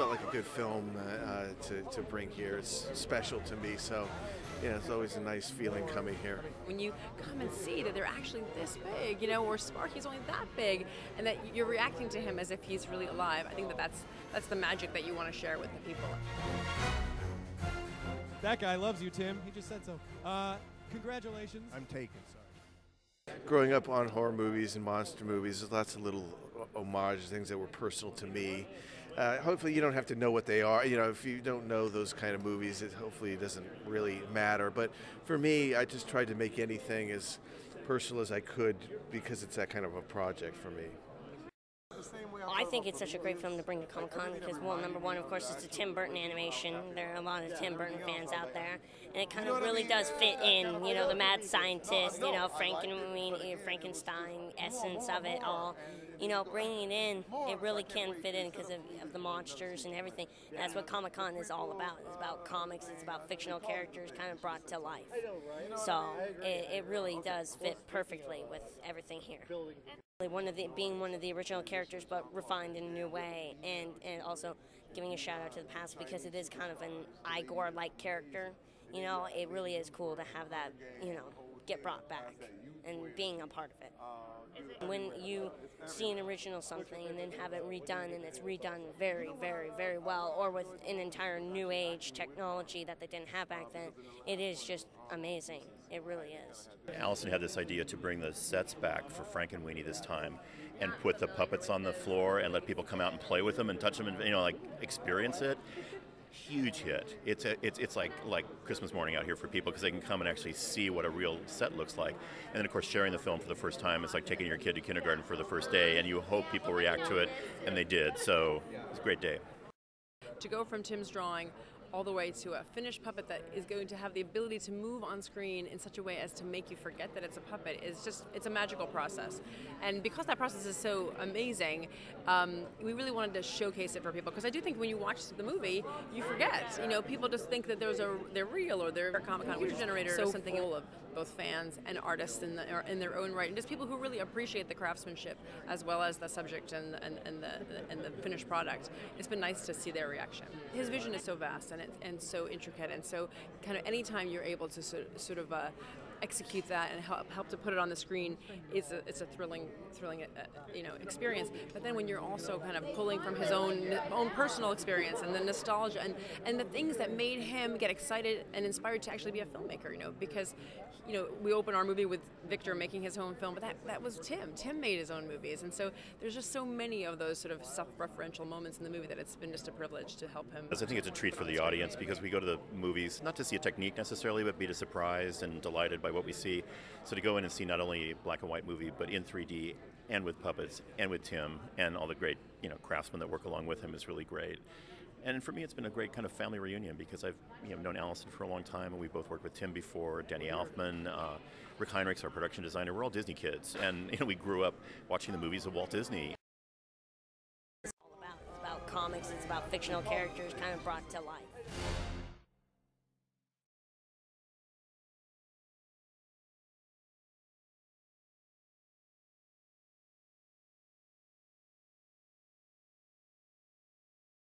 felt like a good film to bring here. It's special to me, so yeah, it's always a nice feeling coming here. When you come and see that they're actually this big, or Sparky's only that big, and that you're reacting to him as if he's really alive, I think that's the magic that you want to share with the people. That guy loves you, Tim. He just said so. Congratulations. I'm taken, sorry. Growing up on horror movies and monster movies, there's lots of little homage things that were personal to me. Hopefully you don't have to know what they are. If you don't know those kind of movies, hopefully it doesn't really matter. But for me, I just tried to make anything as personal as I could because it's that kind of a project for me. I think it's such a great film to bring to ComicCon because, well, number one, of course, it's a Tim Burton animation. There are a lot of Tim Burton fans out there, and it kind of really does fit in, the mad scientist, Frankenweenie, Frankenstein essence of it all. Bringing it in, it really can fit in because of the monsters and everything. And that's what ComicCon is all about. It's about comics. It's about fictional characters kind of brought to life. So it really does fit perfectly with everything here. Being one of the original characters, but refined in a new way, and also giving a shout out to the past because it is kind of an Igor-like character. It really is cool to have that, get brought back and being a part of it. When you see an original something and then have it redone, and it's redone very, very, very well, or with an entire new age technology that they didn't have back then, it is just amazing. It really is. Allison had this idea to bring the sets back for Frankenweenie this time and put the puppets on the floor and let people come out and play with them and touch them and experience it. Huge hit. It's like Christmas morning out here for people because they can come and actually see what a real set looks like. And then of course sharing the film for the first time, it's like taking your kid to kindergarten for the first day, and you hope people react to it, and they did. So it's a great day. To go from Tim's drawing all the way to a finished puppet that is going to have the ability to move on screen in such a way as to make you forget that it's a puppet it's a magical process. And because that process is so amazing, we really wanted to showcase it for people, because I do think when you watch the movie, you forget. People just think that they're real, or they're ComicCon Wonder Generator or something full of both fans and artists in their own right, and just people who really appreciate the craftsmanship as well as the subject and the finished product. It's been nice to see their reaction. His vision is so vast and so intricate, and so kind of anytime you're able to sort of execute that and help to put it on the screen, it's a thrilling experience. But then when you're also kind of pulling from his own personal experience and the nostalgia and the things that made him get excited and inspired to actually be a filmmaker, because we open our movie with Victor making his own film, but that was Tim. Tim made his own movies, and so there's just so many of those sort of self-referential moments in the movie that it's been just a privilege to help him. I think it's a treat for the audience because we go to the movies not to see a technique necessarily, but be surprised and delighted by what we see. So to go in and see not only a black and white movie, but in 3D and with puppets and with Tim and all the great craftsmen that work along with him is really great. And for me, it's been a great kind of family reunion because I've known Allison for a long time, and we both worked with Tim before. Danny Elfman, Rick Heinrich's our production designer. We're all Disney kids, and we grew up watching the movies of Walt Disney. It's about comics. It's about fictional characters kind of brought to life.